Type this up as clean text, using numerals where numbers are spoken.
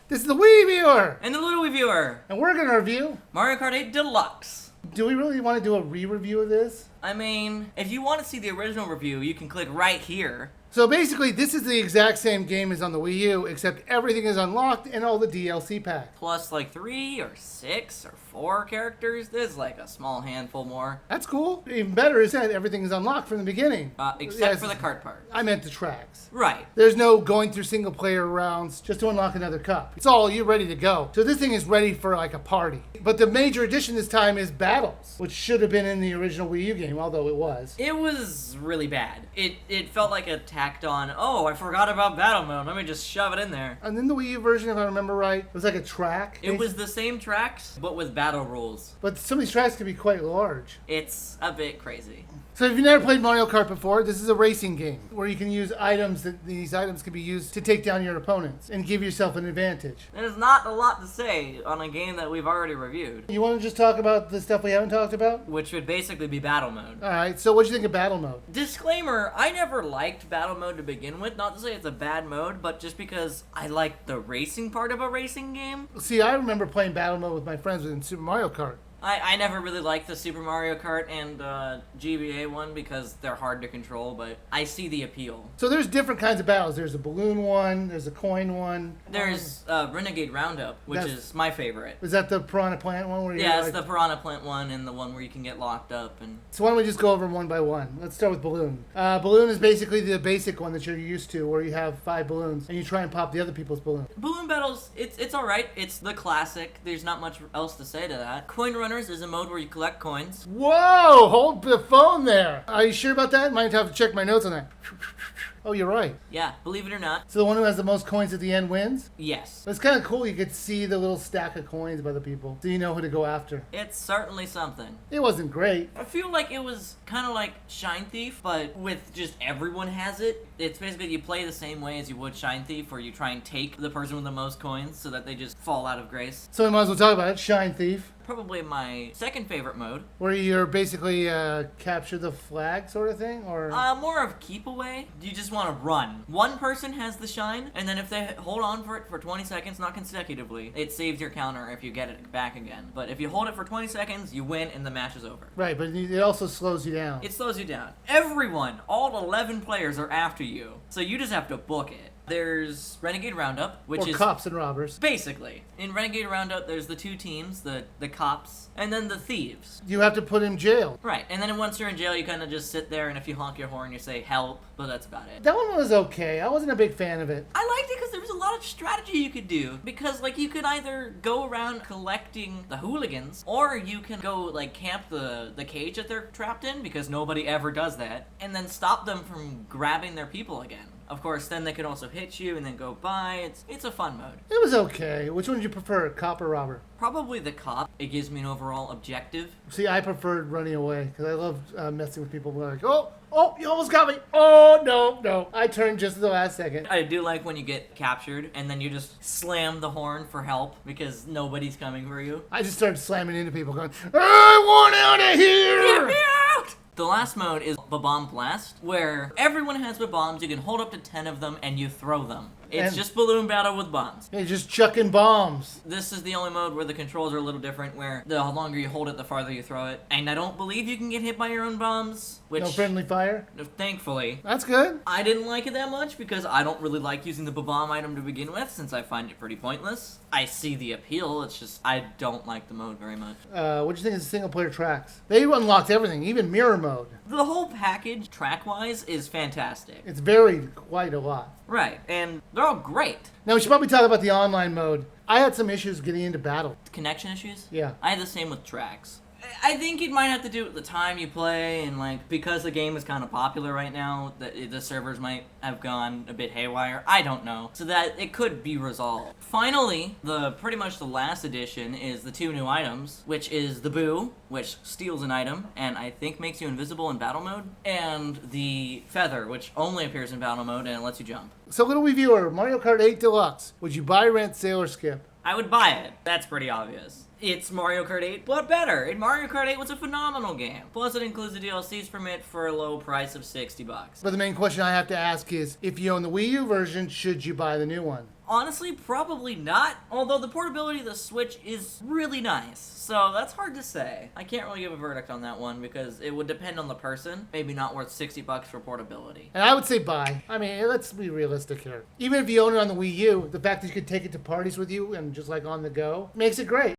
This is the Wiiviewer And the LilWiiviewer. and we're going to review. Mario Kart 8 Deluxe. Do we really want to do a re-review of this? I mean, if you want to see the original review, you can click right here. So basically, this is the exact same game as on the Wii U, except everything is unlocked and all the DLC packs. Plus like 3 or 6 or 4 characters. There's like a small handful more. That's cool. Even better is that everything is unlocked from the beginning. Except for the kart part. I meant the tracks. Right. There's no going through single player rounds just to unlock another cup. It's all, you're ready to go. So this thing is ready for like a party. But the major addition this time is battles, which should have been in the original Wii U game, although it was. It was really bad. It felt like a tacked on, oh, I forgot about battle mode. Let me just shove it in there. And then the Wii U version, if I remember right, it was like a track. It was the same tracks, but with battle rules. But some of these tracks can be quite large. It's a bit crazy. So if you've never played Mario Kart before, this is a racing game where you can use items these items can be used to take down your opponents and give yourself an advantage. There's not a lot to say on a game that we've already reviewed. You want to just talk about the stuff we haven't talked about? Which would basically be battle mode. Alright, so what do you think of battle mode? Disclaimer, I never liked battle mode to begin with. Not to say it's a bad mode, but just because I like the racing part of a racing game. See, I remember playing battle mode with my friends in Super Mario Kart. I never really liked the Super Mario Kart and GBA one because they're hard to control, but I see the appeal. So there's different kinds of battles. There's a balloon one, there's a coin one. There's Renegade Roundup, which is my favorite. Is that the Piranha Plant one? Yeah, it's the Piranha Plant one and the one where you can get locked up. And So why don't we just go over them one by one? Let's start with Balloon. Balloon is basically the basic one that you're used to, where you have 5 balloons and you try and pop the other people's balloons. Balloon battles, it's alright. It's the classic. There's not much else to say to that. Coin Runners is a mode where you collect coins. Whoa! Hold the phone there. Are you sure about that? Might have to check my notes on that. Oh, you're right. Yeah, believe it or not. So the one who has the most coins at the end wins? Yes. But it's kind of cool. You could see the little stack of coins by the people, so you know who to go after. It's certainly something. It wasn't great. I feel like it was kind of like Shine Thief, but with just everyone has it. It's basically you play the same way as you would Shine Thief, where you try and take the person with the most coins so that they just fall out of grace. So we might as well talk about it. Shine Thief. Probably my second favorite mode. Where you're basically capture the flag sort of thing, or? More of keep away. You just want to run. One person has the shine, and then if they hold on for it for 20 seconds, not consecutively, it saves your counter if you get it back again. But if you hold it for 20 seconds, you win and the match is over. Right, but it also slows you down. It slows you down. Everyone, all 11 players are after you, so you just have to book it. There's Renegade Roundup, which is cops and robbers. Basically. In Renegade Roundup, there's the 2 teams, the cops, and then the thieves. You have to put him in jail. Right, and then once you're in jail, you kind of just sit there, and if you honk your horn, you say help, but that's about it. That one was okay. I wasn't a big fan of it. I liked it because there was a lot of strategy you could do. Because, like, you could either go around collecting the hooligans, or you can go, like, camp the cage that they're trapped in, because nobody ever does that, and then stop them from grabbing their people again. Of course, then they can also hit you and then go by. It's a fun mode. It was okay. Which one did you prefer, cop or robber? Probably the cop. It gives me an overall objective. See, I preferred running away because I love messing with people. Like, oh, you almost got me. Oh, no. I turned just at the last second. I do like when you get captured and then you just slam the horn for help because nobody's coming for you. I just started slamming into people going, I want out of here! Get me out! The last mode is Bomb Blast, where everyone has bombs. You can hold up to 10 of them and you throw them. It's just balloon battle with bombs. You're just chucking bombs. This is the only mode where the controls are a little different, where the longer you hold it, the farther you throw it. And I don't believe you can get hit by your own bombs, which... No friendly fire? Thankfully. That's good. I didn't like it that much because I don't really like using the bomb item to begin with, since I find it pretty pointless. I see the appeal, it's just I don't like the mode very much. What do you think of the single player tracks? They unlocked everything, even mirror mode. The whole package, track-wise, is fantastic. It's varied quite a lot. Right, and they're all great. Now we should probably talk about the online mode. I had some issues getting into battle. Connection issues? Yeah. I had the same with tracks. I think it might have to do with the time you play, and like because the game is kind of popular right now, the servers might have gone a bit haywire. I don't know, so that it could be resolved. Finally, pretty much the last addition is the 2 new items, which is the Boo, which steals an item and I think makes you invisible in battle mode, and the Feather, which only appears in battle mode and it lets you jump. So, LilWiiviewer, Mario Kart 8 Deluxe. Would you buy, rent, sale, or skip? I would buy it. That's pretty obvious. It's Mario Kart 8, but better. And Mario Kart 8 was a phenomenal game. Plus, it includes the DLCs from it for a low price of $60. But the main question I have to ask is, if you own the Wii U version, should you buy the new one? Honestly, probably not. Although the portability of the Switch is really nice. So that's hard to say. I can't really give a verdict on that one because it would depend on the person. Maybe not worth $60 for portability. And I would say buy. I mean, let's be realistic here. Even if you own it on the Wii U, the fact that you could take it to parties with you and just like on the go makes it great.